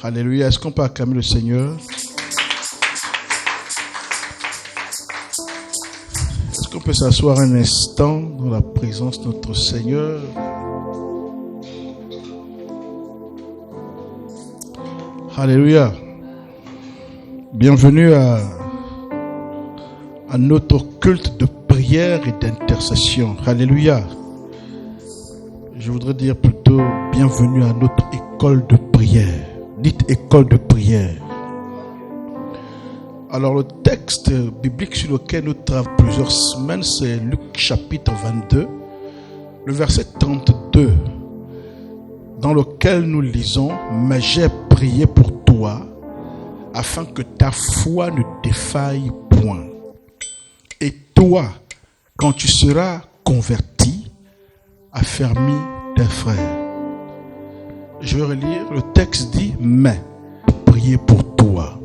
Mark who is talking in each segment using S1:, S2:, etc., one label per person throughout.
S1: Alléluia. Est-ce qu'on peut acclamer le Seigneur? Est-ce qu'on peut s'asseoir un instant dans la présence de notre Seigneur? Alléluia. Bienvenue à notre culte de prière et d'intercession. Alléluia. Je voudrais dire plutôt bienvenue à notre école de prière. Dites école de prière. Alors le texte biblique sur lequel nous travaillons plusieurs semaines, c'est Luc chapitre 22, le verset 32, dans lequel nous lisons « Mais j'ai prié pour toi, afin que ta foi ne défaille point. Et toi, quand tu seras converti, affermis tes frères. » Je vais relire, le texte dit « Mais, priez pour toi,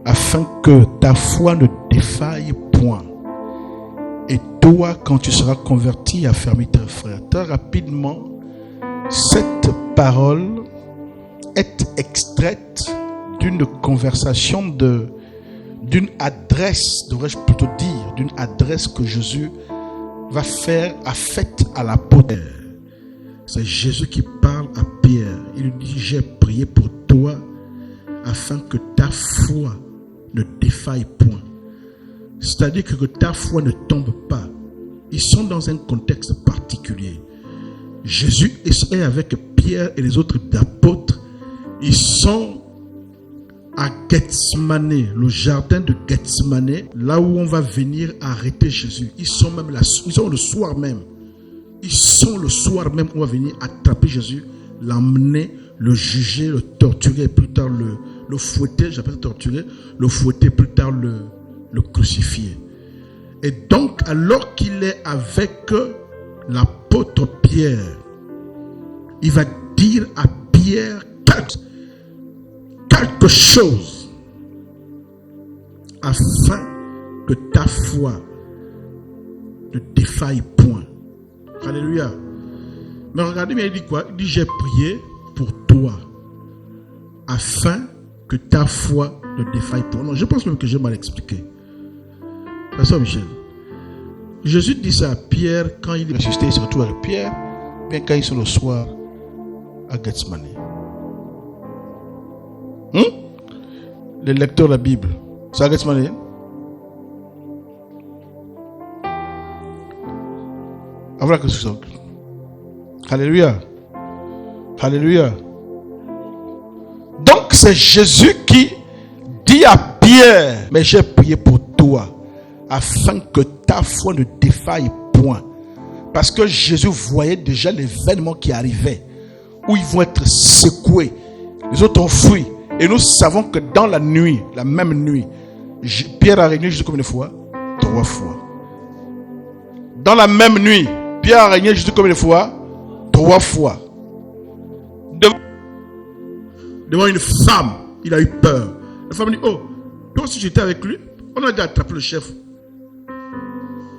S1: afin que ta foi ne défaille point. Et toi, quand tu seras converti, affermis tes frères. » Très rapidement, cette parole est extraite d'une conversation, d'une adresse, devrais-je plutôt dire, d'une adresse que Jésus a faite à l'apôtre. C'est Jésus qui parle à Pierre. Il lui dit, j'ai prié pour toi afin que ta foi ne défaille point. C'est-à-dire que ta foi ne tombe pas. Ils sont dans un contexte particulier. Jésus est avec Pierre et les autres apôtres. Ils sont à Gethsemane, le jardin de Gethsemane, là où on va venir arrêter Jésus. Ils sont le soir même. Ils sont le soir même où on va venir attraper Jésus, l'emmener, le juger, le torturer, plus tard le fouetter, j'appelle torturer, le fouetter, plus tard le crucifier. Et donc, alors qu'il est avec l'apôtre Pierre, il va dire à Pierre quelque chose afin que ta foi ne défaille point. Alléluia. Mais regardez bien, il dit quoi? Il dit, j'ai prié pour toi afin que ta foi ne défaille point. Non, je pense même que j'ai mal expliqué. Pasteur Michel. Jésus dit ça à Pierre quand il est ressuscité, il se retrouve avec Pierre, bien quand ils sont le soir à Gethsemane. Les lecteurs de la Bible, c'est à Gethsemane. Voilà que c'est. Alléluia. Alléluia. Donc c'est Jésus qui dit à Pierre, mais j'ai prié pour toi afin que ta foi ne défaille point. Parce que Jésus voyait déjà l'événement qui arrivait, où ils vont être secoués. Les autres ont fui. Et nous savons que dans la nuit, la même nuit, Pierre a régné Jésus combien de fois? 3 fois. Dans la même nuit, Pierre a régné Jésus combien de fois? 3 fois. Devant une femme, il a eu peur. La femme dit, oh, toi aussi j'étais avec lui. On a déjà attrapé le chef.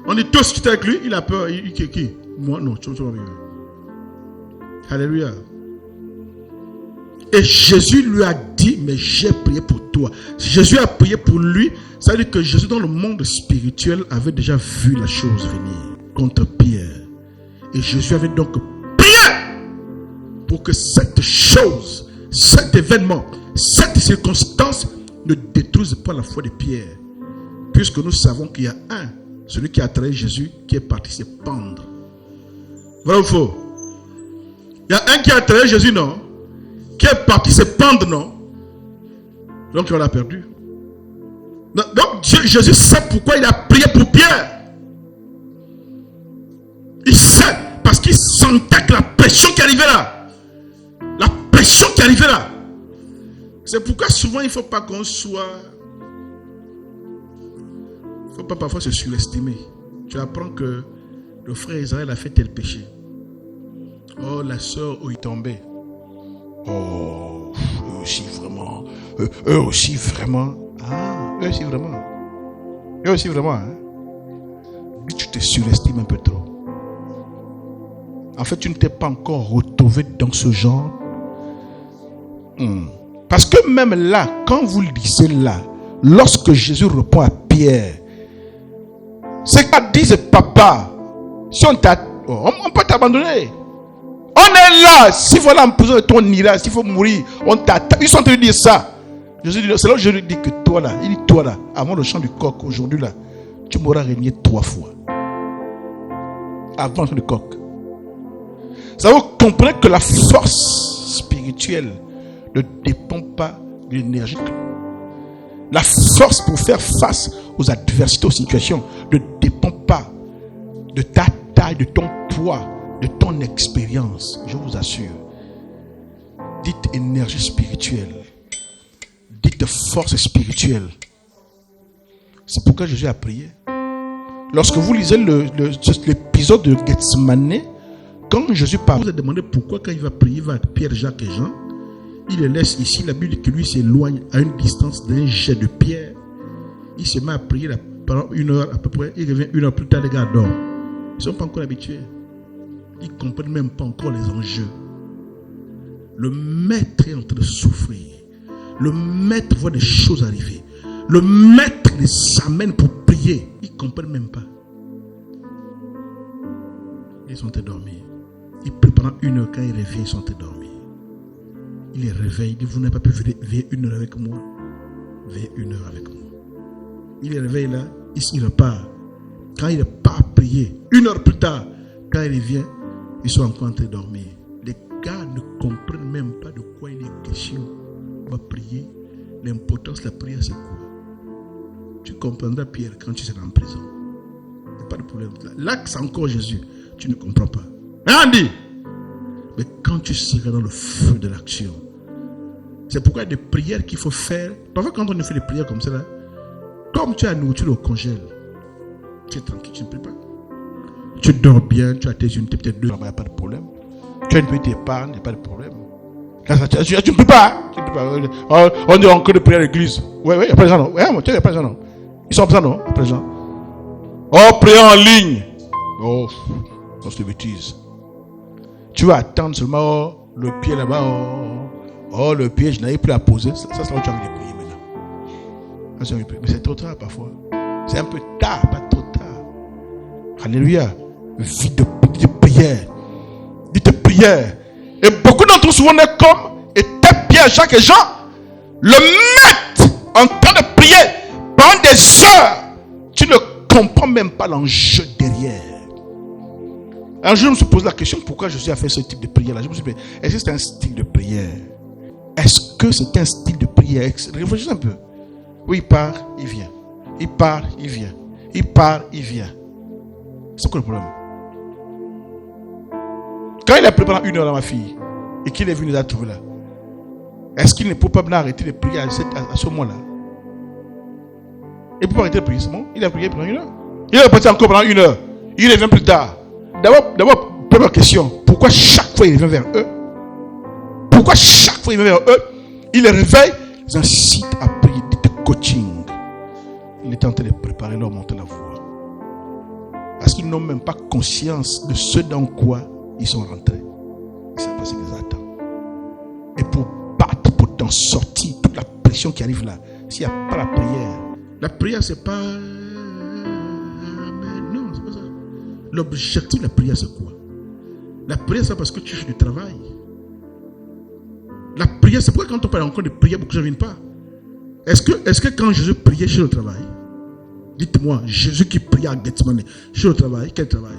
S1: On dit, toi aussi j'étais avec lui, il a peur. Il dit, qui? Moi, non, tu vas bien. Alléluia. Et Jésus lui a dit, mais j'ai prié pour toi. Jésus a prié pour lui. Ça veut dire que Jésus dans le monde spirituel avait déjà vu la chose venir contre Pierre. Et Jésus avait donc prié pour que cette chose, cet événement, cette circonstance ne détruise pas la foi de Pierre. Puisque nous savons qu'il y a celui qui a trahi Jésus, qui est parti se pendre. Vrai ou faux? Il y a un qui a trahi Jésus, non? Qui est parti se pendre, non? Donc on l'a perdu. Donc Jésus sait pourquoi il a prié pour Pierre. Il sait, parce qu'il sentait que la pression qui arrivait là. La pression qui arrivait là. C'est pourquoi souvent il ne faut pas qu'on soit... Il ne faut pas parfois se surestimer. Tu apprends que le frère Israël a fait tel péché. Oh, la sœur où il tombait. Oh, eux aussi vraiment. Eux aussi vraiment. Ah, eux aussi vraiment. Eux aussi vraiment. Hein? Tu te surestimes un peu trop. En fait, tu ne t'es pas encore retrouvé dans ce genre. Parce que même là, quand vous lisez là, lorsque Jésus répond à Pierre, c'est qu'à dire papa, si on peut t'abandonner. On est là. Si voilà en prison de ton ira, s'il faut mourir, on t'attend. Ils sont en train de dire ça. C'est là que je lui dis que toi là, il dit toi là, avant le chant du coq, aujourd'hui là, tu m'auras régné 3 fois. Avant le chant du coq. Ça vous comprenez que la force spirituelle ne dépend pas de l'énergie. La force pour faire face aux adversités, aux situations, ne dépend pas de ta taille, de ton poids, de ton expérience. Je vous assure. Dites énergie spirituelle. Dites force spirituelle. C'est pourquoi Jésus a prié. Lorsque vous lisez l'épisode de Gethsemane, quand Jésus parle, vous a demandé pourquoi quand il va prier, il va à Pierre, Jacques et Jean. Il les laisse ici. La Bible dit que lui s'éloigne à une distance d'un jet de pierre. Il se met à prier pendant 1 heure à peu près. Il revient 1 heure plus tard, les gars dorment. Ils ne sont pas encore habitués. Ils ne comprennent même pas encore les enjeux. Le maître est en train de souffrir. Le maître voit des choses arriver. Le maître les amène pour prier. Ils ne comprennent même pas. Ils sont endormis. Ils prient pendant 1 heure. Quand ils reviennent, ils sont endormis. Il les réveille. Il dit, vous n'avez pas pu veiller 1 heure avec moi. Veillez 1 heure avec moi. Il les réveille là. Il repart. Quand il part prier, 1 heure plus tard, quand il revient, ils sont encore en train de dormir. Les gars ne comprennent même pas de quoi il est question. On va prier. L'importance de la prière, c'est quoi? Tu comprendras, Pierre, quand tu seras en prison. Il n'y a pas de problème. Là, c'est encore Jésus. Tu ne comprends pas. Andy! Mais quand tu seras dans le feu de l'action, c'est pourquoi il y a des prières qu'il faut faire. Parfois, quand on fait des prières comme ça, là, comme tu as la nourriture au congèle, tu es tranquille, tu ne pries pas. Tu dors bien, tu as tes unités, peut-être 2, il n'y a pas de problème. Tu as une petite épargne, il n'y a pas de problème. Tu ne peux pas. Tu ne peux pas. On est encore de prier à l'église. Oui, il n'y a pas de gens, non. Oui, il n'y a pas de gens, non. Ils sont présents, non. Il n'y a pas de gens. Oh, prier en ligne. Oh, c'est une bêtise. Tu vas attendre seulement le pied là-bas. Oh, le pied, je n'avais plus à poser. Ça c'est là où tu as envie de prier maintenant. Mais c'est trop tard parfois. C'est un peu tard, pas trop tard. Alléluia. Vie de prière. Vie de prière. Et beaucoup d'entre nous souvent est comme étaient Pierre, Jacques et Jean. Le maître en train de prier pendant des heures. Tu ne comprends même pas l'enjeu derrière. Un jour, je me suis posé la question pourquoi Jésus a fait ce type de prière-là. Je me suis dit, est-ce que c'est un style de prière? Est-ce que c'est un style de prière? Réfléchissez un peu. Oui, il part, il vient. Il part, il vient. Il part, il vient. C'est quoi le problème? Quand il a pris pendant 1 heure dans ma fille et qu'il est venu nous trouver là, est-ce qu'il ne peut pas arrêter de prier à ce moment-là? Il ne peut pas arrêter de prier, c'est bon? Il a prié pendant 1 heure. Il est reparti encore pendant 1 heure. Il revient plus tard. D'abord, première question. Pourquoi chaque fois il revient vers eux? Pourquoi chaque fois il revient vers eux? Il les réveille, ils incitent à prier, dit coaching. Il est en train de préparer leur montée la voie. Parce qu'ils n'ont même pas conscience de ce dans quoi ils sont rentrés. Ils savent pas ce qu'ils attendent. Et pour battre, pour t'en sortir, toute la pression qui arrive là, s'il n'y a pas la prière c'est pas... Non, c'est pas ça. L'objectif de la prière c'est quoi? La prière c'est parce que tu fais du travail. La prière c'est pourquoi quand on parle encore de prière, beaucoup de gens ne viennent pas. Est-ce que quand Jésus priait chez le travail, dites-moi, Jésus qui priait à Gethsemane, chez le travail, quel travail?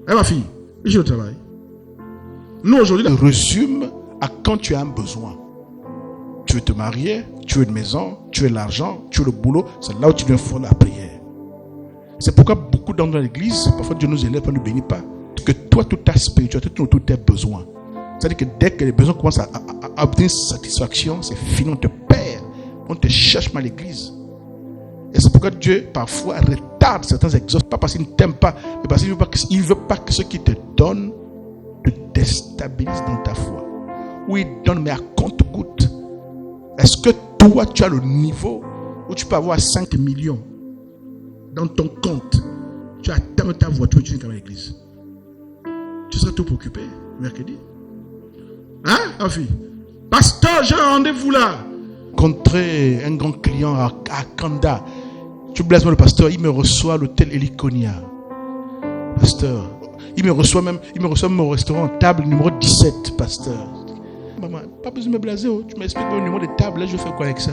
S1: Ma fille, chez le travail. Nous aujourd'hui, on résume à quand tu as un besoin. Tu veux te marier, tu veux une maison, tu veux l'argent, tu veux le boulot, c'est là où tu viens faire la prière. C'est pourquoi beaucoup dans l'église, parfois Dieu nous élève, ne nous bénit pas. Que toi, toute ta spiritualité, tous tes besoins. C'est-à-dire que dès que les besoins commencent à obtenir satisfaction, c'est fini, on te perd. On te cherche mal à l'église. Et c'est pourquoi Dieu, parfois, retarde certains exauces. Pas parce qu'il ne t'aime pas, mais parce qu'il ne veut pas que ce qu'il te donne te déstabilise dans ta foi. Ou il donne, mais à compte-gouttes. Est-ce que toi, tu as le niveau où tu peux avoir 5 millions dans ton compte? Tu attends ta voiture et tu viens à l'église. Tu seras tout préoccupé mercredi. Hein, ma fille? Pasteur, j'ai un rendez-vous là. Rencontré un grand client à Kanda. Tu blesses moi le pasteur, il me reçoit à l'hôtel Heliconia. Pasteur, il me reçoit même au restaurant table numéro 17, pasteur. Maman, pas besoin de me blaser, oh. Tu m'expliques le numéro de table, là je fais quoi avec ça?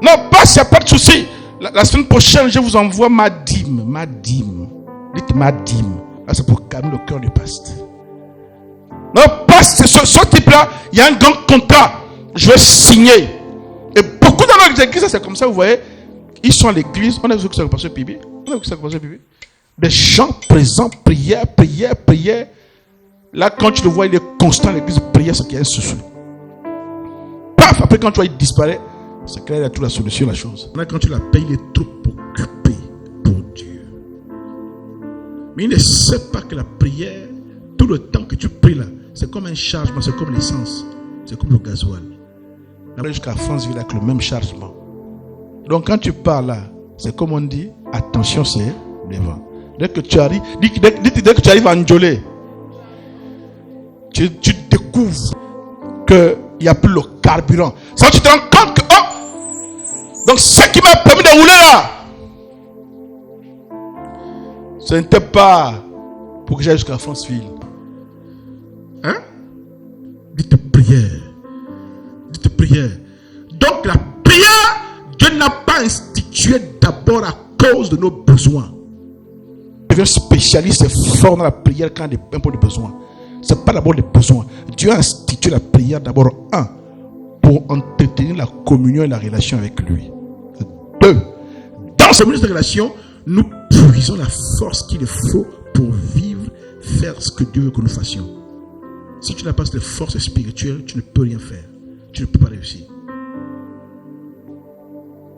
S1: Non, passe, il n'y a pas de souci. La semaine prochaine, je vous envoie ma dîme. Ma dîme. Dites ma dîme. Là, c'est pour calmer le cœur du pasteur. Non, passe, ce type-là, il y a un grand contrat. Je vais signer. Et beaucoup dans notre église, c'est comme ça, vous voyez. Ils sont à l'église. On a vu que ça passait Pibi. Des gens présents, prière. Là, quand tu le vois, il est constant à l'église, prière, c'est qu'il y a un souci. Paf, après quand tu vois, il disparaît. C'est clair, il a toute la solution, la chose. Là, quand tu la payes, il est trop occupé pour Dieu. Mais il ne sait pas que la prière, tout le temps que tu pries là, c'est comme un chargement, c'est comme l'essence, c'est comme le gasoil. Après, jusqu'à Franceville avec le même chargement. Donc, quand tu pars là, c'est comme on dit, attention, c'est devant. Dès que tu arrives, dès que tu arrives à Ndjolé, tu découvres qu'il n'y a plus le carburant. Ça, tu te rends compte que, oh, donc ce qui m'a permis de rouler là, ce n'était pas pour que j'aille jusqu'à Franceville. Hein? Dites prière. Donc la prière, Dieu n'a pas institué d'abord à cause de nos besoins. Dieu est spécialiste et fort dans la prière quand il y a un peu de besoin. Ce n'est pas d'abord les besoins. Dieu a institué la prière d'abord, pour entretenir la communion et la relation avec lui. 2, dans ce milieu de relation, nous puisons la force qu'il faut pour vivre, faire ce que Dieu veut que nous fassions. Si tu n'as pas cette force spirituelle, tu ne peux rien faire. Tu ne peux pas réussir.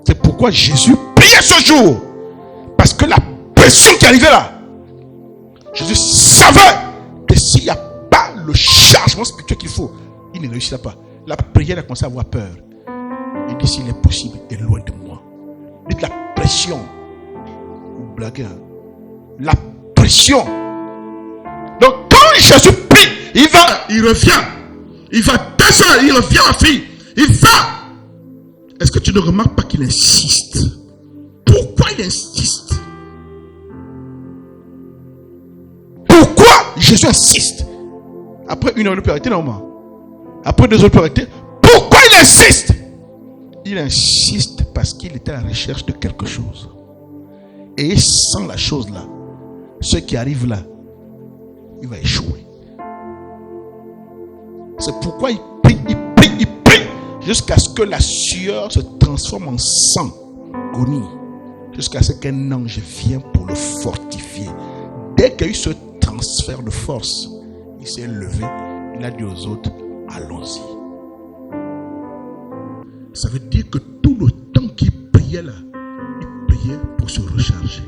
S1: C'est pourquoi Jésus priait ce jour. Parce que la pression qui arrivait là, Jésus savait que s'il n'y a pas le chargement spirituel qu'il faut, il ne réussira pas. La prière a commencé à avoir peur. Il dit, s'il est possible, éloigne de moi. Dites la pression. Vous blaguez, hein? La pression. Donc quand Jésus prie, il revient. Il va descendre, il revient ma fille. Il va. Est-ce que tu ne remarques pas qu'il insiste? Pourquoi il insiste? Pourquoi Jésus insiste? Après 1 heure, il peut arrêter normalement. Après 2 heures, il peut arrêter. Pourquoi il insiste? Il insiste parce qu'il était à la recherche de quelque chose. Et sans la chose là, ce qui arrive là, il va échouer. C'est pourquoi il prie, jusqu'à ce que la sueur se transforme en sang, agonie, jusqu'à ce qu'un ange vienne pour le fortifier. Dès qu'il y a eu ce transfert de force, il s'est levé, il a dit aux autres, allons-y. Ça veut dire que tout le temps qu'il priait là, il priait pour se recharger.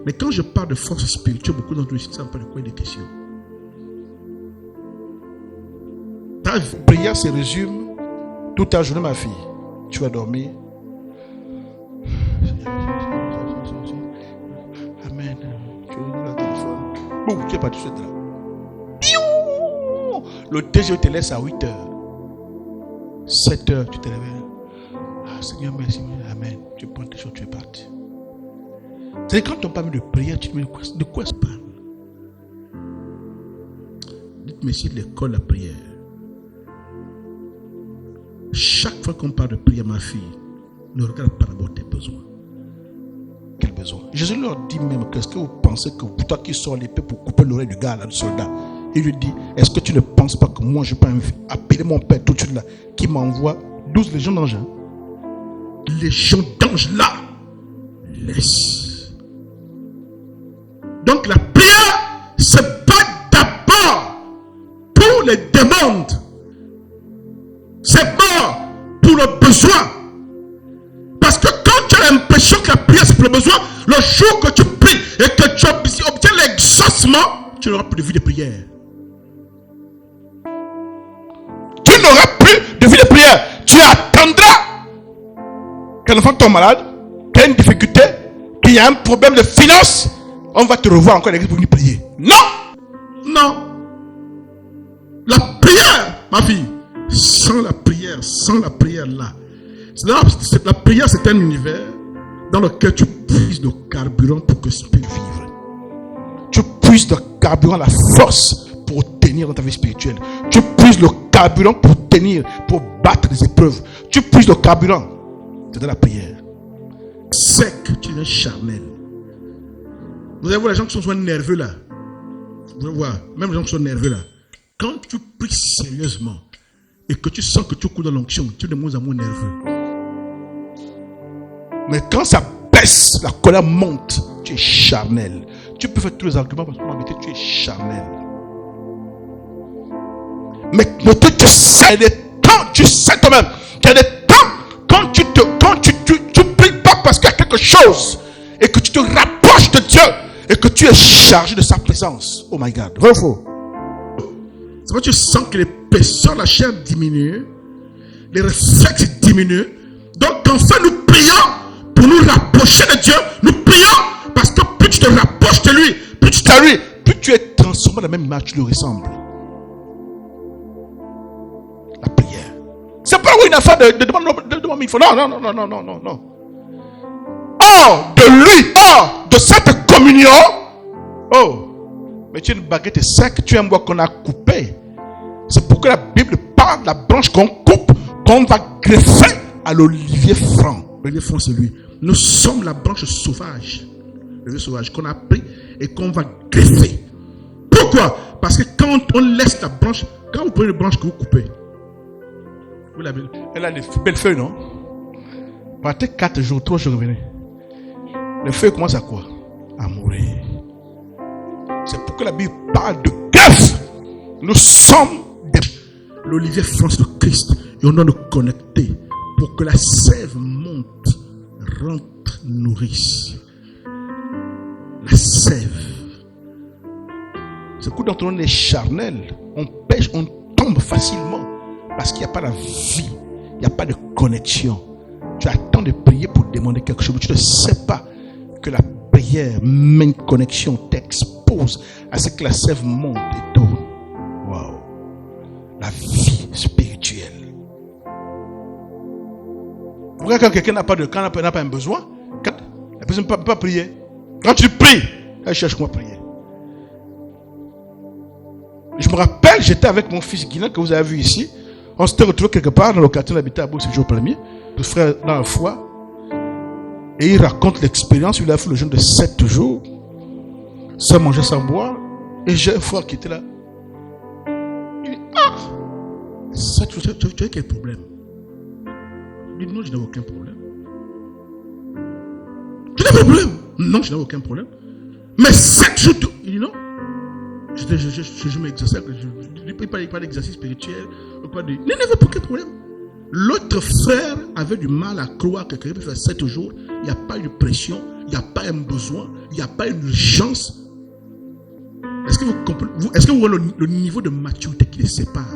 S1: Mais quand je parle de force spirituelle, beaucoup d'entre vous ne savent pas de quoi il est question. Ta prière se résume toute ta journée, ma fille. Tu vas dormir. Amen. Tu ouvres le téléphone. Boum, tu n'es pas tout de suite là. Le TGV te laisse à 8h. 7h, tu te réveilles. Ah, Seigneur, merci. Amen. Tu prends tes choses, tu es parti. C'est quand on parle de prière, tu te dis de quoi se parle? Dites-moi si l'école la prière. Chaque fois qu'on parle de prière, ma fille, ne regarde pas d'abord tes besoins. Quel besoin? Jésus leur dit même, qu'est-ce que vous pensez que toi qui sors l'épée pour couper l'oreille du gars, là, du soldat, il lui dit, est-ce que tu ne penses pas que moi je peux appeler mon père tout de suite là, qui m'envoie 12 légions d'anges? Légions d'anges là, laisse. Donc la prière, c'est pas d'abord pour les demandes. C'est pas pour le besoin. Parce que quand tu as l'impression que la prière c'est pour le besoin, le jour que tu pries et que tu obtiens l'exaucement, tu n'auras plus de vie de prière. Tu n'auras plus de vie de prière. Tu attendras qu'un enfant tombe malade, qu'il y a une difficulté, qu'il y a un problème de finance. On va te revoir encore à l'église pour venir prier. Non! Non! La prière, ma fille, sans la prière là, la prière c'est un univers dans lequel tu puises le carburant pour que tu puisses vivre. Tu puises le carburant, la force pour tenir dans ta vie spirituelle. Tu puises le carburant pour tenir, pour battre les épreuves. Tu puises le carburant. C'est dans la prière. C'est que tu es charnel. Vous allez voir les gens qui sont nerveux là. Vous allez voir, même les gens qui sont nerveux là. Quand tu pries sérieusement et que tu sens que tu cours dans l'onction, tu es de moins en moins nerveux. Mais quand ça baisse, la colère monte, tu es charnel. Tu peux faire tous les arguments parce que tu es charnel. Mais tu sais, tu sais toi-même qu'il y a des temps quand tu pries pas parce qu'il y a quelque chose et que tu te rapproches de Dieu et que tu es chargé de sa présence. Oh my God, vrai ou faux? C'est quand tu sens que les l'épaisseur de la chair diminue, les réflexes diminuent. Donc enfin nous prions pour nous rapprocher de Dieu. Nous prions parce que plus tu te rapproches de lui, plus tu t'as lui, plus tu es transformé dans la même image, tu lui ressembles. La prière. C'est pas une affaire de demander mille fois. Non. Hors de lui, hors de cette communion. Oh, mais tu as une baguette sec, tu as un bois qu'on a coupé. C'est pourquoi la Bible parle de la branche qu'on coupe, qu'on va greffer à l'olivier franc. L'olivier franc, c'est lui. Nous sommes la branche sauvage. L'olivier sauvage qu'on a pris et qu'on va greffer. Pourquoi? Parce que quand on laisse la branche, quand vous prenez une branche que vous coupez, elle a des belles feuilles, non? Partez 4 jours, 3 jours, revenez. Les feuilles commencent à quoi? À mourir. C'est pourquoi la Bible parle de greffe. Nous sommes l'olivier franc de Christ et on doit nous connecter pour que la sève monte, rentre, nourrisse. La sève. C'est que quand on est charnel, on pêche, on tombe facilement parce qu'il n'y a pas la vie, il n'y a pas de connexion. Tu attends de prier pour demander quelque chose, mais tu ne sais pas que la prière, même connexion, t'expose à ce que la sève monte et tourne. Wow. La vie spirituelle. Pourquoi quand quelqu'un n'a pas un besoin, la personne ne peut pas prier. Quand tu pries, elle cherche comment prier. Je me rappelle, j'étais avec mon fils Guinan que vous avez vu ici. On s'était retrouvé quelque part dans le quartier d'habitat à Bourg, c'est le jour premier. Le frère dans la foi. Et il raconte l'expérience. Il a fait le jeûne de 7 jours. Sans manger, sans boire. Et j'ai un frère qui était là. Il dit, ça, tu as quel problème? Il dit, non, je n'ai aucun problème. Tu n'as pas de problème? Non, je n'ai aucun problème. Mais 7 jours, il dit non. Je m'exerce. Il parle pas d'exercice spirituel. Il n'avait aucun problème. L'autre frère avait du mal à croire que quelqu'un peut faire 7 jours. Il n'y a pas eu de pression. Il n'y a pas un besoin. Il n'y a pas une urgence. Est-ce que vous comprenez? Est-ce que vous voyez le niveau de maturité qui les sépare?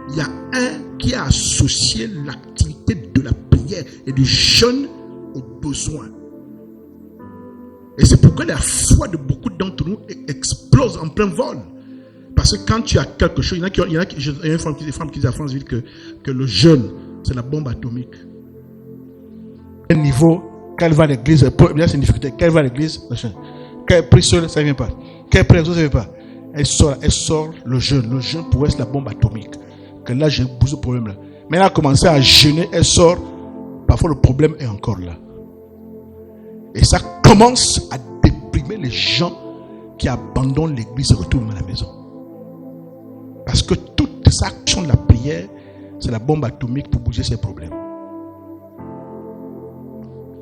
S1: Il y a un qui a associé l'activité de la prière et du jeûne aux besoins. Et c'est pourquoi la foi de beaucoup d'entre nous explose en plein vol. Parce que quand tu as quelque chose, il y a une femme qui dit à Franceville que le jeûne, c'est la bombe atomique. Quel niveau, quand elle va à l'église, c'est une difficulté. Quand elle va à l'église, quand elle prie seule, ça ne vient pas. Quand elle prie ça ne vient pas. Elle sort le jeûne. Le jeûne pour elle, c'est la bombe atomique. Que là, j'ai posé le problème là. Mais elle a commencé à jeûner, elle sort. Parfois, le problème est encore là. Et ça commence à déprimer les gens qui abandonnent l'église et retournent à la maison. Parce que toute cette action de la prière, c'est la bombe atomique pour bouger ces problèmes.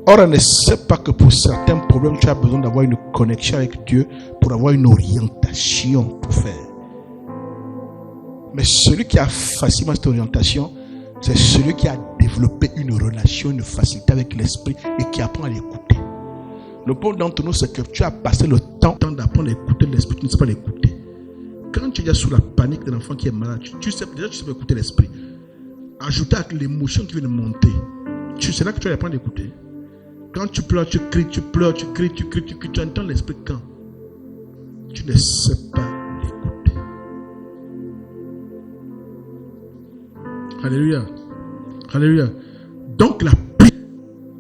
S1: Or, on ne sait pas que pour certains problèmes, tu as besoin d'avoir une connexion avec Dieu pour avoir une orientation pour faire. Mais celui qui a facilement cette orientation, c'est celui qui a développé une relation, une facilité avec l'esprit et qui apprend à l'écouter. Le problème d'entre nous, c'est que tu as passé le temps d'apprendre à écouter l'esprit, tu ne sais pas l'écouter. Quand tu es sous la panique d'un enfant qui est malade, tu sais écouter l'esprit. Ajouter avec l'émotion qui vient de monter. C'est là que tu vas apprendre à écouter. Quand tu pleures, tu cries, tu pleures, tu cries, tu entends l'esprit quand? Tu ne sais pas l'écouter. Alléluia. Alléluia. Donc la prière,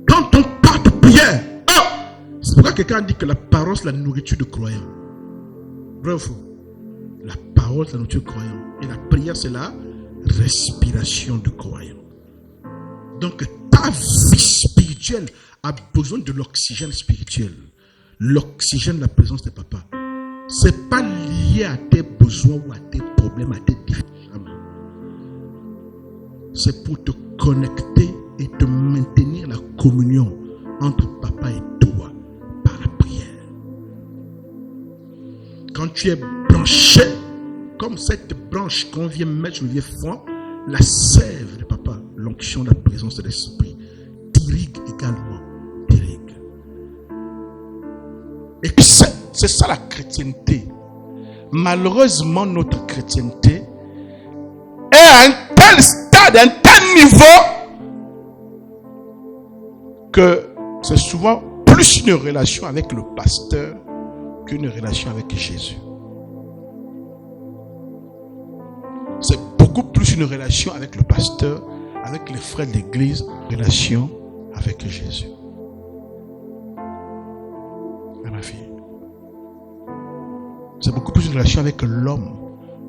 S1: quand on parle de prière, c'est pourquoi quelqu'un dit que la parole c'est la nourriture de croyants. Vrai ou faux? La parole c'est la nourriture de croyants. Et la prière c'est la respiration de croyants. Donc ta vie spirituelle a besoin de l'oxygène spirituel. L'oxygène, la présence de papa. C'est pas lié à tes besoins ou à tes problèmes, à tes difficultés. C'est pour te connecter et te maintenir la communion entre papa et toi par la prière. Quand tu es branché, comme cette branche qu'on vient mettre sur le vieux fond, la sève de papa, l'onction de la présence de l'esprit, t'irrigue également, t'irrigue. Et c'est ça la chrétienté. Malheureusement, notre chrétienté est à un tel stade, à un tel niveau, que c'est souvent plus une relation avec le pasteur qu'une relation avec Jésus. C'est beaucoup plus une relation avec le pasteur, avec les frères de l'église, une relation avec Jésus. Ma fille. C'est beaucoup plus une relation avec l'homme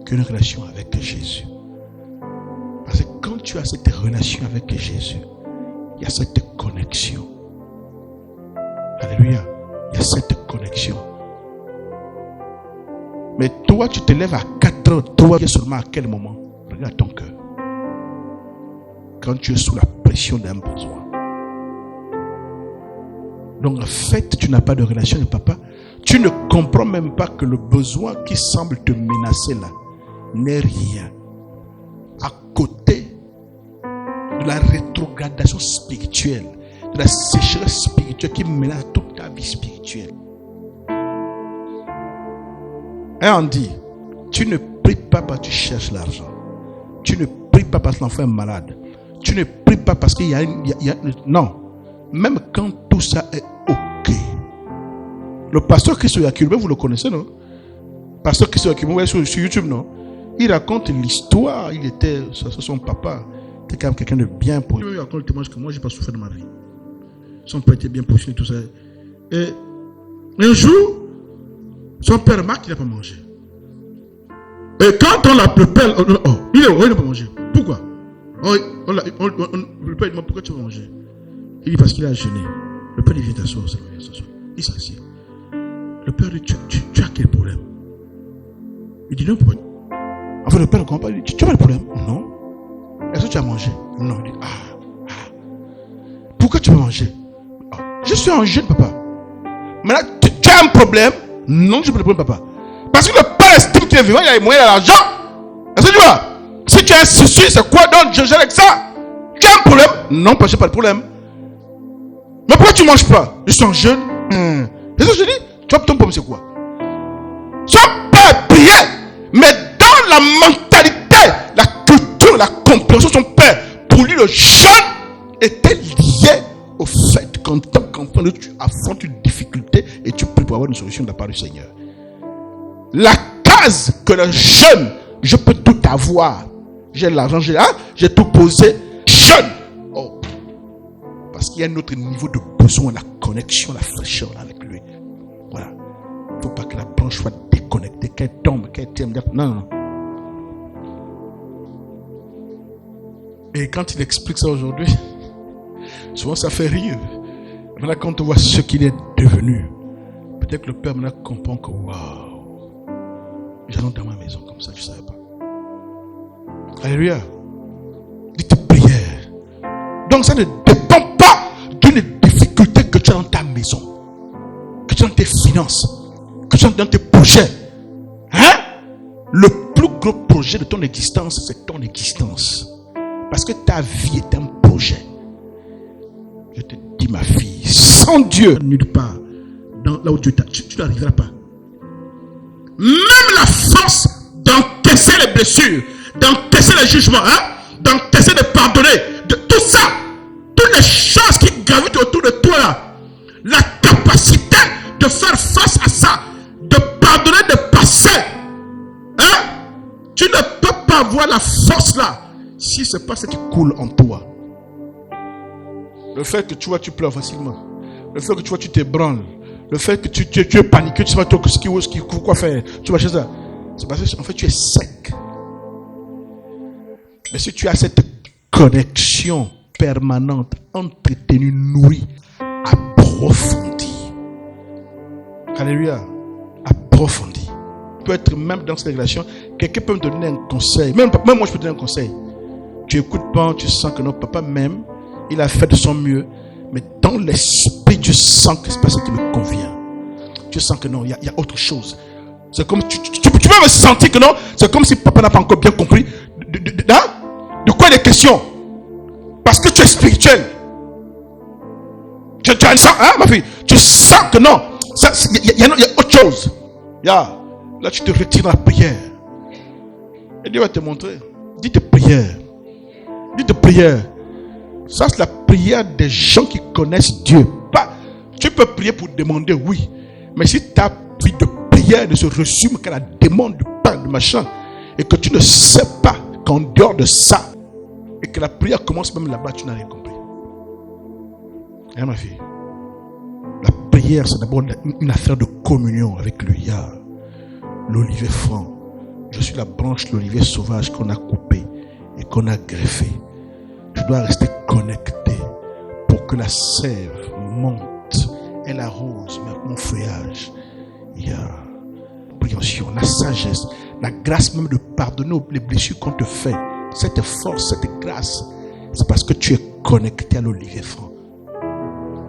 S1: qu'une relation avec Jésus. Parce que quand tu as cette relation avec Jésus, il y a cette connexion. Alléluia. Il y a cette connexion. Mais toi, tu te lèves à 4 heures. Toi, tu es seulement à quel moment? Regarde ton cœur. Quand tu es sous la pression d'un besoin. Donc en fait, tu n'as pas de relation avec papa. Tu ne comprends même pas que le besoin qui semble te menacer là n'est rien. À côté de la rétrogradation spirituelle, de la sécheresse spirituelle qui menace toute ta vie spirituelle. Et on dit, tu ne pries pas parce que tu cherches l'argent. Tu ne pries pas parce que l'enfant est malade. Tu ne pries pas parce qu'il y a non. Même quand tout ça est ok. Le pasteur Christo Yakilbe, vous le connaissez, non? Pasteur Christo Yakilbe, sur YouTube, non? Il raconte l'histoire. Il était, son papa était quand même quelqu'un de bien positionné. Il raconte le témoignage que moi, je n'ai pas souffert de ma vie. Son père était bien positionné, tout ça. Et un jour, son père remarque qu'il n'a pas mangé. Et quand on l'appelle, il n'a pas mangé. Pourquoi? Le père demande pourquoi tu vas manger. Il dit parce qu'il a jeûné. Le père dit viens t'asseoir. Il s'assied. Le père dit tu as quel problème? Il dit non, pourquoi? En fait, le père ne comprend pas. Il dit tu as pas de problème? Non. Est-ce que tu as mangé? Non. Il dit pourquoi tu veux manger? Je suis en jeûne, papa. Maintenant, tu as un problème? Non, je n'ai pas de problème, papa. Parce que le père estime qu'il est vivant, il a les moyens, il a l'argent. Est-ce que tu vois? Si tu as un souci, c'est quoi donc je gère avec ça? Tu as un problème? Non, parce que je n'ai pas de problème. Mais pourquoi tu ne manges pas? Je suis en jeûne. C'est ça que je dis. Tu vois, ton problème, c'est quoi? Son père priait, mais dans la mentalité, la culture, la compréhension de son père, pour lui, le jeûne était lié au fait qu'en tant qu'enfant, tu affrontes une difficulté et tu pries pour avoir une solution de la part du Seigneur. La case que le jeûne, je peux tout avoir. J'ai l'argent, j'ai tout posé. Jeûne. Oh. Parce qu'il y a un autre niveau de besoin, la connexion, la fraîcheur avec lui. Voilà. Il ne faut pas que la branche soit déconnectée, qu'elle tombe, qu'elle tienne. Non. Et quand il explique ça aujourd'hui, souvent ça fait rire. Maintenant, quand on voit ce qu'il est devenu, peut-être que le père maintenant comprend que waouh, j'allais dans ma maison comme ça, je ne savais pas. Alléluia. Dites prière. Donc ça ne dépend pas d'une difficulté que tu as dans ta maison, que tu as dans tes finances, que tu as dans tes projets. Le plus gros projet de ton existence, c'est ton existence. Parce que ta vie est un projet. Je te dis, ma fille, sans Dieu, nulle part, là où tu n'arriveras pas. Même la force d'encaisser les blessures, d'encaisser les jugements, d'encaisser de pardonner, de tout ça, toutes les choses qui gravitent autour de toi, là, la capacité de faire face à ça, de pardonner, de passer, tu ne peux pas avoir la force là Si ce n'est pas ce qui coule en toi, le fait que tu vois, tu pleures facilement, le fait que tu vois, tu t'ébranles, le fait que tu es paniqué, tu sais pas quoi faire, tu vas chez ça, c'est parce que en fait tu es sec. Mais si tu as cette connexion permanente, entretenue, nourrie, approfondie, alléluia, approfondie, peut être même dans cette relation, quelqu'un peut me donner un conseil, même moi je peux te donner un conseil. Tu écoutes pas, tu sens que non, papa même, il a fait de son mieux, mais dans l'esprit, tu sens que c'est pas ce qui me convient. Tu sens que non, il y a autre chose. C'est comme tu peux me sentir que non, c'est comme si papa n'a pas encore bien compris de quoi il est question. Parce que tu es spirituel. Tu as ça, hein, ma fille? Tu sens que non, il y a autre chose. Là, tu te retires dans la prière. Et Dieu va te montrer. Dis tes prières. Dis tes prières. Ça, c'est la prière des gens qui connaissent Dieu. Tu peux prier pour demander, oui. Mais si ta vie de prière ne se résume qu'à la demande du pain, du machin, et que tu ne sais pas qu'en dehors de ça, et que la prière commence même là-bas, tu n'as rien compris. Hein, ma fille? La prière, c'est d'abord une affaire de communion avec lui. L'olivier franc. Je suis la branche de l'olivier sauvage qu'on a coupé et qu'on a greffé. Je dois rester connecté pour que la sève monte. Elle arrose mon feuillage. Il y a la compréhension, la sagesse, la grâce même de pardonner les blessures qu'on te fait. Cette force, cette grâce, c'est parce que tu es connecté à l'olivier franc.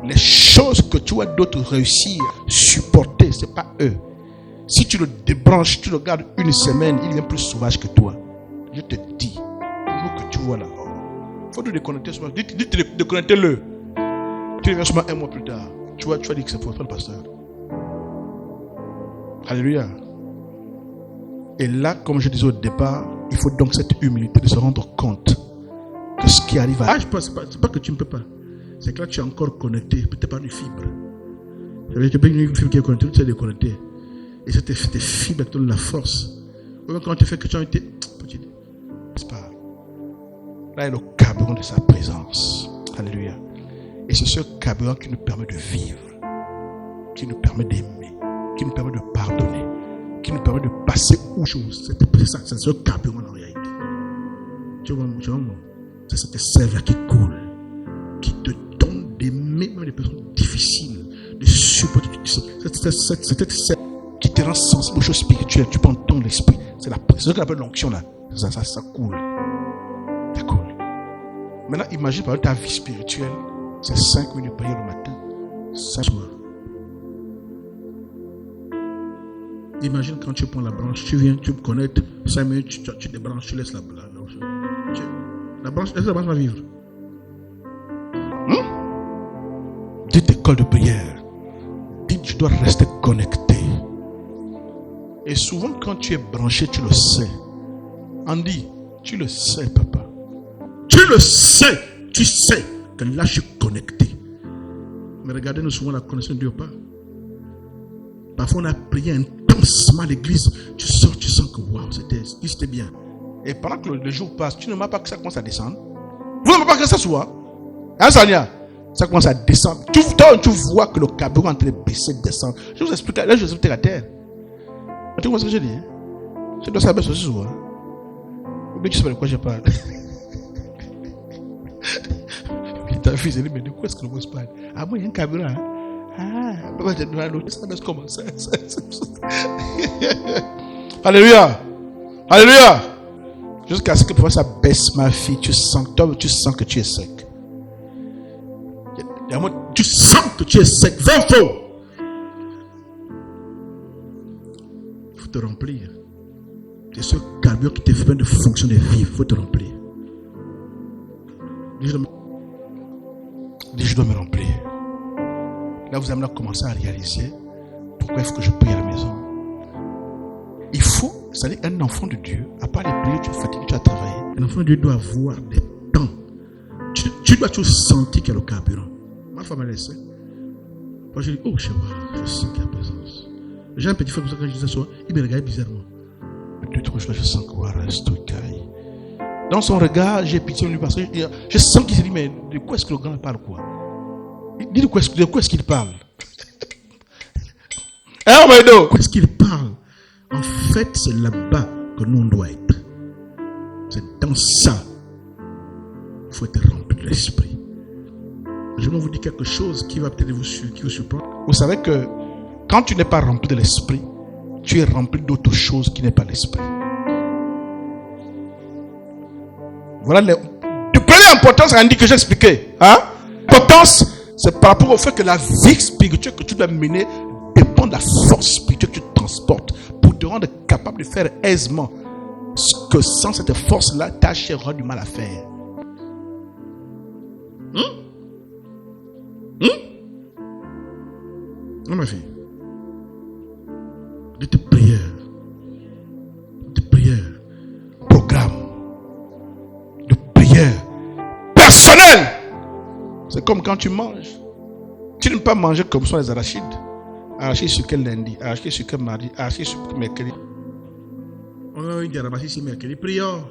S1: Les choses que tu vois d'autres réussir, supporter, ce n'est pas eux. Si tu le débranches, tu le gardes une semaine, il est plus sauvage que toi. Je te dis, nous que tu vois là, il faut te déconnecter. Déconnectez-le. Tu reviens seulement un mois plus tard. Tu vas dire que c'est pour toi le pasteur. Alléluia. Et là, comme je disais au départ, il faut donc cette humilité de se rendre compte que ce qui arrive à... c'est pas que tu ne peux pas. C'est que là, tu es encore connecté, peut-être pas une fibre. Ça veut dire que une fibre qui est connectée, tu es déconnecté. Et c'est tes fibres qui te donnent la force. Ou même quand tu fais que tu as été... C'est pas... Là, il y a le carburant de sa présence. Alléluia. Et c'est ce carburant qui nous permet de vivre, qui nous permet d'aimer, qui nous permet de pardonner, qui nous permet de passer aux choses. C'est ce carburant en réalité. Tu vois, c'est cette sève-là qui coule, qui te donne d'aimer même les personnes difficiles, de supporter. Cette sève qui te rend sensible aux choses spirituelles. Tu prends ton esprit. C'est ce qu'on appelle l'onction là. Ça coule. Ça coule. Maintenant, imagine par exemple ta vie spirituelle. C'est 5 minutes de prière le matin, 5 soirs. Imagine quand tu prends la branche, tu viens, tu me connectes, 5 minutes, tu débranches, tu laisses la branche. Laisse la branche va vivre. Dis tes écoles de prière. Dis, je dois rester connecté. Et souvent, quand tu es branché, tu le sais. Andy, tu le sais, papa. Tu le sais, tu sais. Que là je suis connecté. Mais regardez-nous souvent la connexion ne dure pas. Parfois on a prié intensement à l'église. Tu sors, tu sens que waouh, c'était bien. Et pendant que le jour passe, tu ne m'as pas que ça commence à descendre. Vous ne m'avez pas que ça soit. Hein, Sania? Ça commence à descendre. Tu vois que le carburant est en train de baisser, de descendre. Je vous explique, là je vous explique la terre. Tu vois ce que je dis? Hein? Je dois savoir ce soir. Mais tu sais pas de quoi je parle. Ta fille, elle dit, mais de quoi est-ce que le mot se parle? Ah, moi, il y a un carburant. Hein? Ah, papa, j'ai donné l'autre. Ça doit commencer. Alléluia. Alléluia. Jusqu'à ce que parfois ça baisse, ma fille, tu sens que tu es sec. Tu sens que tu es sec. Va faux. Il faut te remplir. C'est ce carburant qui te fait de fonctionner vivre. Il faut te remplir. Je dois me remplir. Là, vous allez commencer à réaliser pourquoi il faut que je prie à la maison. Il faut, c'est-à-dire un enfant de Dieu, à part les prières, tu es fatigué, tu as travaillé. Un enfant de Dieu doit avoir des temps. Tu dois toujours sentir qu'il y a le carburant. Ma femme, elle sait. Moi, je dis, oh, je sens qu'il y a la présence. J'ai un petit frère, quand je dis ça soir, il me regarde bizarrement. 2-3 jours, je sens que reste au caille. Dans son regard, j'ai pitié de lui parce que je sens qu'il se dit, mais de quoi est-ce que le grand parle quoi? Il dit de quoi est-ce qu'il parle? Hein, Maïdo? De quoi est-ce qu'il parle? En fait, c'est là-bas que nous on doit être. C'est dans ça. Il faut être rempli de l'esprit. Je vais vous dire quelque chose qui va peut-être vous surprendre. Vous savez que quand tu n'es pas rempli de l'esprit, tu es rempli d'autre chose qui n'est pas l'esprit. Voilà de première importance, Andy, que j'ai expliqué. Hein? L'importance, c'est par rapport au fait que la vie spirituelle que tu dois mener dépend de la force spirituelle que tu transportes pour te rendre capable de faire aisément ce que sans cette force-là, ta chair aura du mal à faire. Non, ma fille. De tes prières, programme, de prières personnelles. C'est comme quand tu manges. Tu ne peux pas manger comme sont les arachides. Arachides sur quel lundi, arachides sur quel mardi, arachides sur quel mercredi. On va dire arachides sur mercredi. Prions.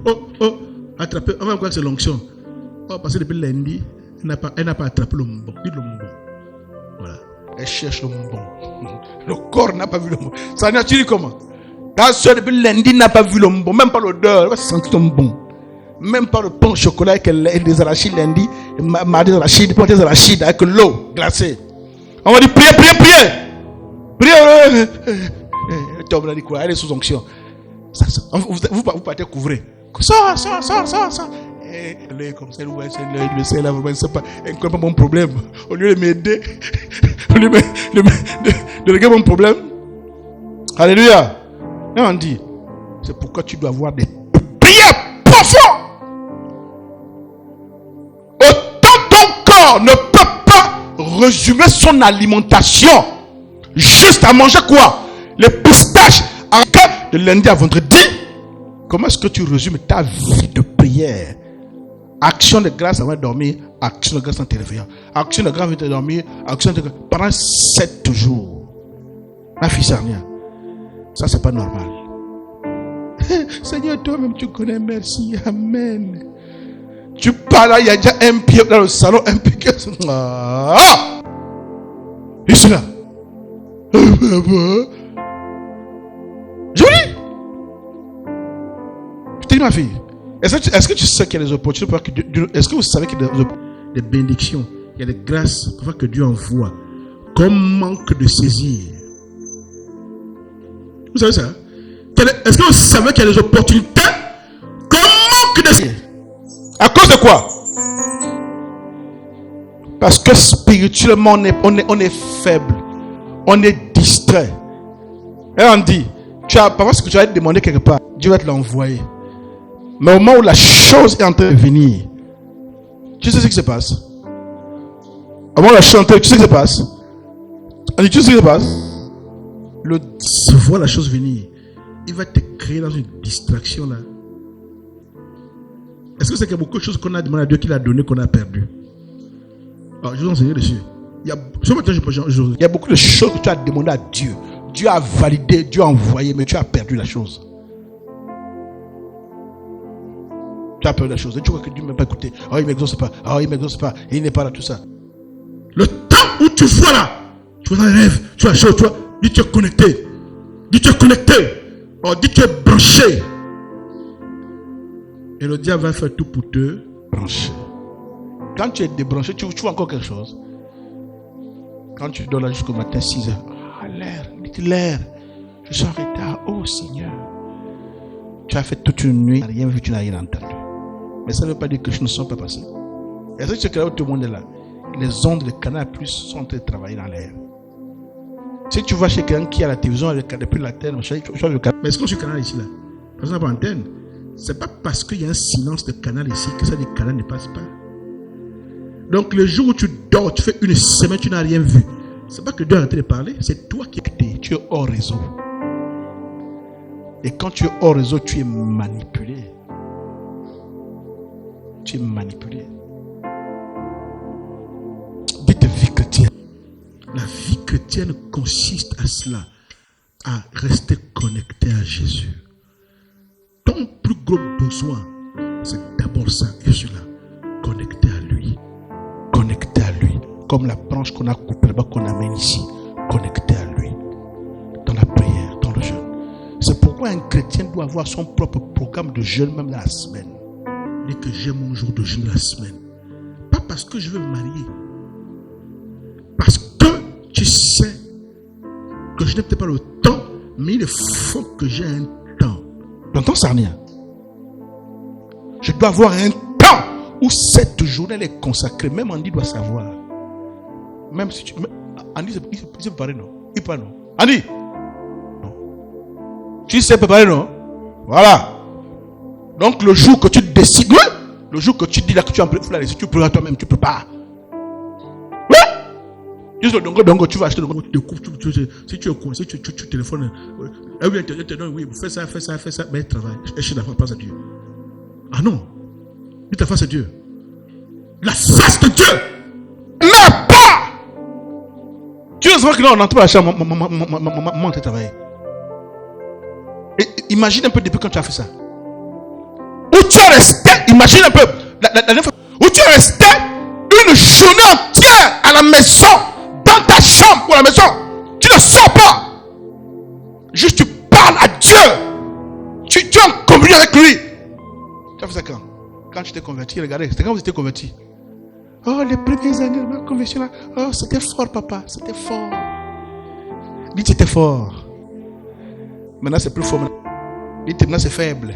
S1: Oh, attrapez. On va voir que c'est l'onction. Oh, parce que depuis lundi, elle n'a pas attrapé le mbon. Voilà. Elle cherche le mbon. Le corps n'a pas vu le mbon. Ça n'a tu dis comment? Ta soeur depuis lundi n'a pas vu le mbon. Même pas l'odeur. Elle va sentir le mbon. Même pas le pain au chocolat avec des arachides lundi, mardi des arachides, des arachides avec l'eau glacée. On va dire priez. Tom a dit quoi? Elle est sous onction. Vous partez couvrir. Ça. Elle est comme ça, le ciel là, vraiment, c'est pas mon problème. Au lieu de m'aider, au lieu de régler mon problème. Alléluia. Et on dit, c'est pourquoi tu dois avoir des prières profondes. Autant ton corps ne peut pas résumer son alimentation juste à manger quoi? Les pistaches de lundi à vendredi. Comment est-ce que tu résumes ta vie de prière? Action de grâce avant de dormir, action de grâce en te réveillant. Action de grâce avant de dormir, action de grâce pendant 7 jours. Ma fille Sarnia, ça c'est pas normal. Seigneur, toi-même tu connais, merci, amen. Tu parles, il y a déjà un pied dans le salon, un pied qui est... Ah! Et c'est là. Joli. Je te dis ma fille, est-ce que tu sais qu'il y a des opportunités? Est-ce que vous savez qu'il y a des bénédictions, il y a des grâces que Dieu envoie comme manque de saisir? Vous savez ça? Est-ce que vous savez qu'il y a des opportunités comme manque de saisir? À cause de quoi? Parce que spirituellement on est faible, on est distrait. Et on dit, parfois ce que tu vas te demander quelque part, Dieu va te l'envoyer. Mais au moment où la chose est en train de venir, tu sais ce qui se passe? Au moment où la chose est en train de venir, tu sais ce qui se passe? On dit, tu sais ce qui se passe? Tu vois la chose venir, il va te créer dans une distraction là. Est-ce que c'est qu'il y a beaucoup de choses qu'on a demandé à Dieu qu'il a donné qu'on a perdu? Alors, je vous enseigne dessus. Il y a beaucoup de choses que tu as demandé à Dieu. Dieu a validé, Dieu a envoyé, mais tu as perdu la chose. Tu as perdu la chose. Et tu vois que Dieu ne m'a pas écouté. Oh, il ne m'exauce pas. Oh, il ne m'exauce pas. Il n'est pas là, tout ça. Le temps où tu vois là, tu vois dans les rêves, tu vois chaud, tu vois, dis tu es connecté. Dis tu es connecté. Oh, dis tu es branché. Et le diable va faire tout pour te brancher. Quand tu es débranché, tu vois encore quelque chose. Quand tu dors là jusqu'au matin, 6 heures. Ah, l'air. Je suis en retard. Oh Seigneur. Tu as fait toute une nuit, tu n'as rien vu, tu n'as rien entendu. Mais ça ne veut pas dire que je ne sois pas passé. Est-ce que tu sais que là où tout le monde est là, les ondes, les canaux plus sont en train de travailler dans l'air. Si tu vas chez quelqu'un qui a la télévision depuis la terre, tu changes le canal. Mais est-ce qu'on a ce canal ici là? Parce qu'on n'a pas antenne. C'est pas parce qu'il y a un silence de canal ici que ça, les canaux ne passent pas. Donc le jour où tu dors, tu fais une semaine, tu n'as rien vu. C'est pas que Dieu a arrêté de parler, c'est toi qui es. Tu es hors réseau. Et quand tu es hors réseau, tu es manipulé. Tu es manipulé. Dites vie chrétienne. La vie chrétienne consiste à cela, à rester connecté à Jésus. Ton plus gros besoin, c'est d'abord ça. Je suis là, connecté à lui. Connecté à lui. Comme la branche qu'on a coupée là-bas, qu'on amène ici. Connecté à lui. Dans la prière, dans le jeûne. C'est pourquoi un chrétien doit avoir son propre programme de jeûne, même dans la semaine. Dès que j'ai mon jour de jeûne la semaine. Pas parce que je veux me marier. Parce que tu sais que je n'ai peut-être pas le temps, mais il faut que j'ai un temps. T'entends ça, rien? Je dois avoir un temps où cette journée elle est consacrée. Même Andy doit savoir. Même si tu. Andy, il sait préparer, non? Il parle, non? Andy! Non. Tu sais préparer, non? Voilà. Donc le jour que tu décides, oui, le jour que tu dis là que tu en prépares, si tu prépares toi-même, tu prépares. Oui! Juste le dongo, tu vas acheter le dongo, tu découpes, si tu es coincé, tu téléphones. Oui, oui, fais ça, mais il travaille. Cherche la face à Dieu. Ah non, dis ta face à Dieu. La face de Dieu n'a pas. Tu ne sais pas que là on n'entend pas la chambre, maman t'a travaillé. Imagine un peu depuis quand tu as fait ça. Où tu es resté, imagine un peu, où tu es resté une journée entière à la maison, dans ta chambre ou à la maison, tu ne sors pas. Juste tu parles à Dieu. Tu es en communion avec lui. Tu as fait ça quand? Quand tu t'es converti, regardez, c'était quand vous étiez converti. Oh, les premières années de ma conversion là, oh, c'était fort, papa, c'était fort. Dites, c'était fort. Maintenant, c'est plus fort. Dites, maintenant, c'est faible.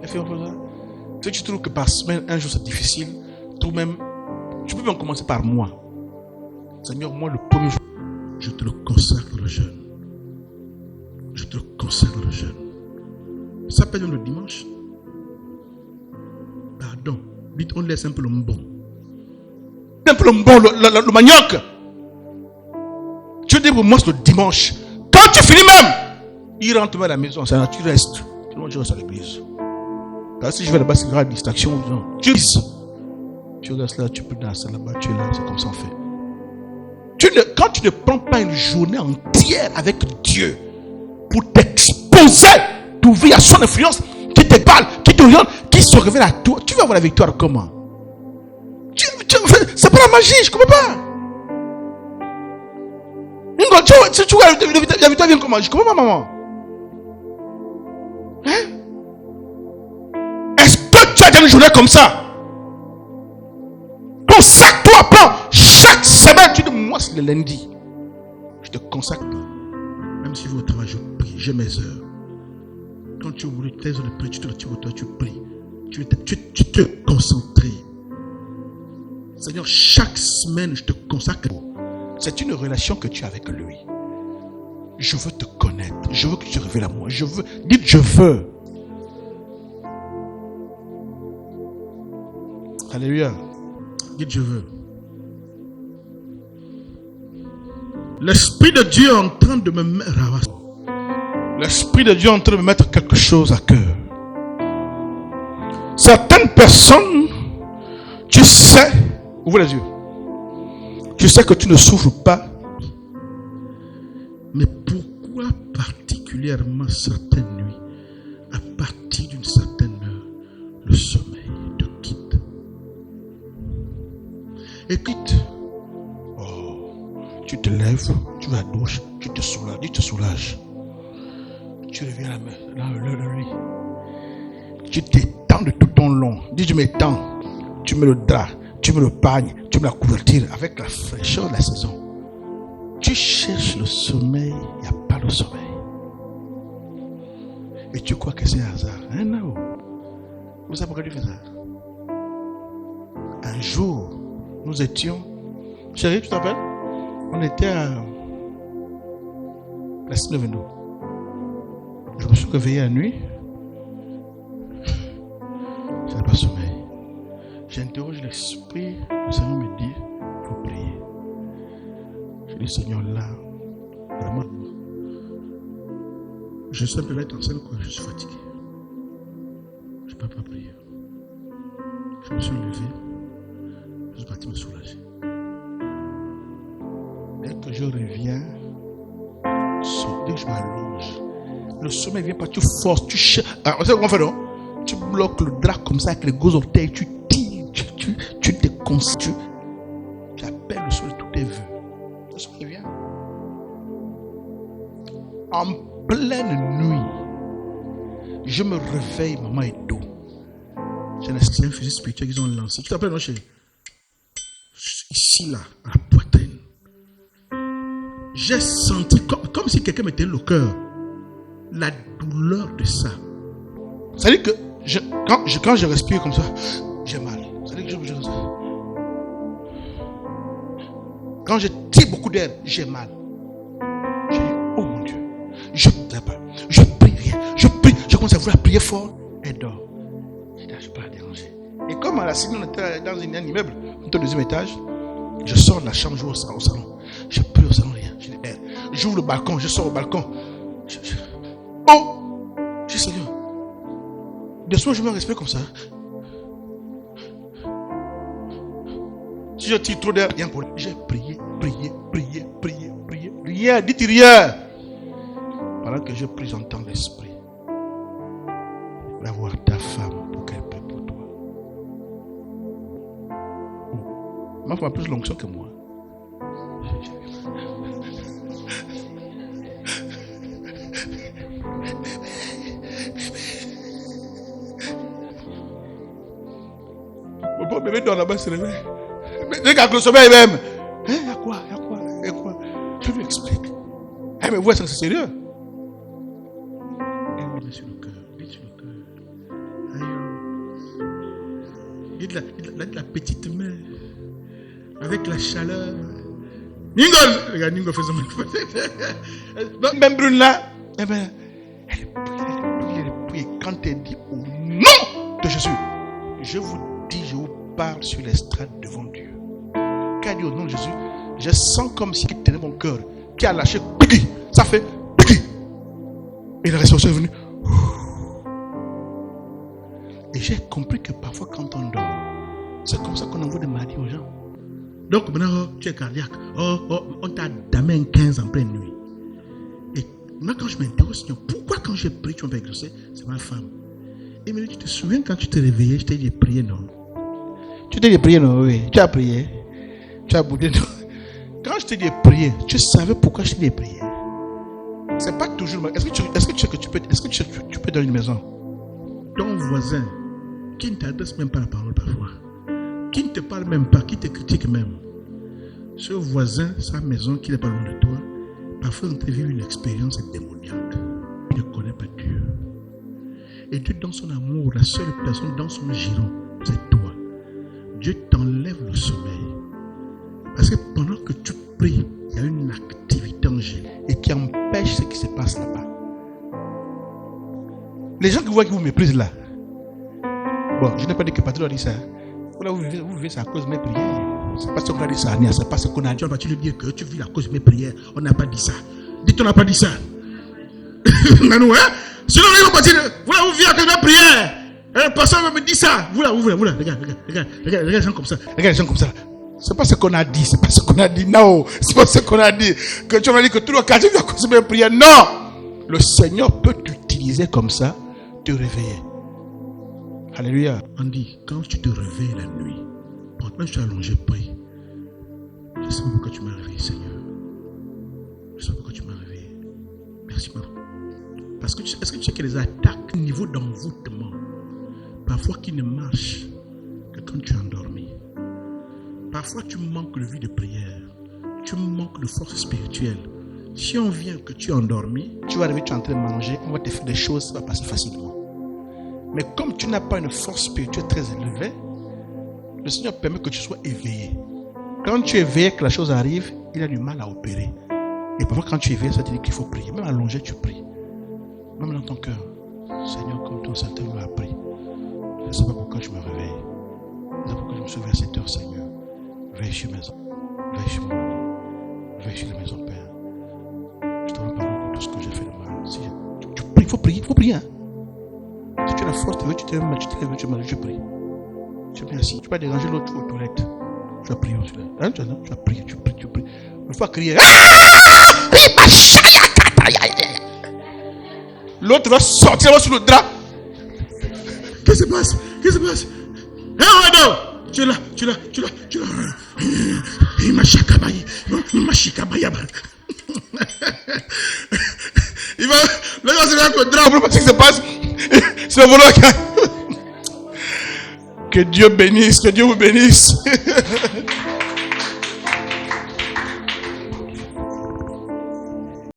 S1: Si tu trouves que par semaine, un jour c'est difficile, toi-même, tu peux même commencer par moi. Seigneur, moi, le premier jour, je te le consacre le jeûne. Je te le consacre le jeûne. Ça peut être le dimanche. Pardon. Dites, on laisse un peu le mbon. Un peu le mbon, le manioc. Tu dis pour moi, c'est le dimanche. Quand tu finis même, il rentre à la maison. Ça, tu restes. Sinon, tu restes à l'église. Car si je vais là-bas, c'est une distraction. Non. Tu restes là, tu peux danser là-bas, tu es là, c'est comme ça on fait. Quand tu ne prends pas une journée entière avec Dieu pour t'exposer, t'ouvrir à son influence, qui te parle, qui t'oriente, qui se révèle à toi, tu vas avoir la victoire comment? C'est pas la magie, je ne comprends pas. Si tu vois la victoire vient comment? Je ne comprends pas, maman. Hein? Est-ce que tu as déjà une journée comme ça? Consacre-toi, prends chaque semaine. Tu dis, moi c'est le lundi. Je te consacre. Même si vous au travail, je prie, j'ai mes heures. Quand tu voulais tes heures de prière, tu te retires au toit, tu pries. Tu te concentres. Seigneur, chaque semaine, je te consacre. C'est une relation que tu as avec lui. Je veux te connaître. Je veux que tu te révèles à moi. Je veux. Dites, je veux. Alléluia. Dites, je veux. L'Esprit de Dieu est en train de me mettre. L'Esprit de Dieu est en train de me mettre quelque chose à cœur. Certaines personnes, tu sais, ouvre les yeux. Tu sais que tu ne souffres pas. Mais pourquoi particulièrement certaines nuits, à partir d'une certaine heure, le sommeil te quitte? Et quitte. Oh, tu te lèves, tu vas à la douche, tu te soulages. Tu reviens à le lit. Tu t'étends de tout ton long. Dis, je m'étends. Tu mets le drap, tu mets le pagne, tu mets la couverture avec la fraîcheur de la saison. Tu cherches le sommeil, il n'y a pas de sommeil. Et tu crois que c'est un hasard. Hein, non. Vous savez pourquoi tu fais ça? Un jour, nous étions... Chérie, tu te rappelles? On était à la Sinovéno. Je me suis réveillé la nuit. Je n'ai pas sommeil. J'interroge l'esprit. Le Seigneur me dit, il faut prier. Je dis, Seigneur, là, vraiment, je sais que là, être en salle, je suis fatigué. Je ne peux pas prier. Je me suis levé. Je suis parti me soulager. Dès que je reviens, dès que je m'allonge, le sommeil vient pas, tu forces, tu cherches. Alors, c'est ce qu'on fait, non? Tu bloques le drap comme ça avec les gros orteils, tu tires, tu te constitues. Tu appelles le sommeil de tous tes vœux. Le sommeil vient. En pleine nuit, je me réveille, maman est dos. J'ai un fusil spirituel qu'ils ont lancé. Tu t'appelles, non, chérie? Ici, là, à la poitrine. J'ai senti comme si quelqu'un mettait le cœur. La douleur de ça. Ça veut dire que quand je respire comme ça, j'ai mal. Ça veut dire que quand je tire beaucoup d'air, j'ai mal. J'ai dit, oh mon Dieu, je ne sais pas. Je prie rien. Je prie. Je commence à vouloir prier fort. Elle dort. Je ne peux pas la déranger. Et comme à la Sydney, on était dans un immeuble, on était au deuxième étage, je sors de la chambre, je vais au salon. Je prie au salon, rien. Je dis, elle. J'ouvre le balcon, je sors au balcon. Oh! Je dis, Seigneur. De ce moment, je me respecte comme ça. Si je tire trop d'air, rien pour lui. J'ai prié. Rien, dites rien. Pendant que je prie, j'entends l'esprit. Va voir ta femme pour qu'elle prie pour toi. Ma femme a plus l'onction que moi. Mon bébé dort là-bas, se réveille. Regarde le sommeil même. Il y a quoi? Je lui explique. Mais vous, c'est sérieux. Elle met sur le cœur. Dites la petite main. Avec la chaleur. Ningol! Regarde, Ningol fait ça. Même brune là. Elle prie. Quand elle dit au nom de Jésus, je vous dis, je vous parle sur l'estrade devant Dieu. Quand elle dit au nom de Jésus, je sens comme si il tenait mon cœur, qui a lâché, ça fait, et la respiration est venue. Et j'ai compris que parfois quand on dort, c'est comme ça qu'on envoie des maladies aux gens. Donc maintenant, tu es cardiaque. On t'a damé 15 en pleine nuit. Et moi, quand je m'interroge, Seigneur, pourquoi quand j'ai prié, tu m'as exaucé? C'est ma femme. Et me dit, tu te souviens quand tu t'es réveillé, je t'ai dit prier, non? Tu t'es dit prier, non? Oui. Tu as prié. Tu as boudé, non? Quand je t'ai dit prier, tu savais pourquoi je t'ai dit prier. C'est pas toujours. Est-ce que tu peux dans une maison? Ton voisin, qui ne t'adresse même pas la parole parfois, qui ne te parle même pas, qui te critique même, ce voisin, sa maison qui n'est pas loin de toi, parfois on t'a vu une expérience démoniaque. Il ne connaît pas Dieu. Et Dieu, dans son amour, la seule personne dans son giron, c'est toi. Dieu t'enlève le sommeil. Parce que pendant que tu pries, il y a une activité angélique et qui empêche ce qui se passe là-bas. Les gens qui voient que vous méprisent là, bon, je n'ai pas dit que Patrick a dit ça. Là, vous vivez ça à cause de mes prières. C'est pas ce qu'on a dit ça, c'est pas ce qu'on a dit. On va-tu lui dire que tu vis à cause de mes prières? On n'a pas dit ça. Dites, on n'a pas dit ça. Mais nous, hein? Sinon, on va partir. Voilà, vous vivez à cause de mes prières. Le pasteur me dit ça. Voilà, regarde les gens comme ça. Regarde les gens comme ça. C'est pas ce qu'on a dit, non, c'est pas ce qu'on a dit. Que tu m'as dit que tout le quartier vient à cause de mes prières. Non! Le Seigneur peut t'utiliser comme ça, te réveiller. Alléluia. On dit, quand tu te réveilles la nuit, quand même je suis allongé, prie. Je sais pas pourquoi tu m'as réveillé, Seigneur. Je sais pas pourquoi tu m'as réveillé. Merci, maman. Parce que est-ce que tu sais qu'il y a des attaques au niveau d'envoûtement, parfois qui ne marchent que quand tu es endormi. Parfois, tu manques de vie de prière. Tu manques de force spirituelle. Si on vient que tu es endormi, tu vas arriver, tu es en train de manger, on va te faire des choses, ça va passer facilement. Mais comme tu n'as pas une force spirituelle très élevée, le Seigneur permet que tu sois éveillé. Quand tu es éveillé, que la chose arrive, il a du mal à opérer. Et parfois, quand tu es éveillé, ça te dit qu'il faut prier. Même allongé, tu pries. Même dans ton cœur. Seigneur, comme ton Seigneur m'a appris. Je ne sais pas pourquoi je me réveille. Je ne sais pas pourquoi je me suis réveillé à 7 heures, Seigneur. Veille sur mes enfants, veille sur mon ami, veille sur la maison Père. Je te rends pardon pour tout ce que j'ai fait de mal. Si tu pries, il faut prier. Hein? Si tu as la force, tu te lèves, tu pries. Tu es bien assis, tu ne peux pas déranger l'autre aux toilettes. Tu vas prier aux toilettes. Hein? Tu vas prier, tu pries. Il faut crier. L'autre va sortir sur le drap. Qu'est-ce qui se passe? Qu'est-ce qui se passe? Hé, Wado! Tu es là. Il m'a chakabaye. Il va. Là, il va se mettre avec le drap. Qu'est-ce qui se passe? C'est le voleur qui a. Que Dieu bénisse, que Dieu vous bénisse.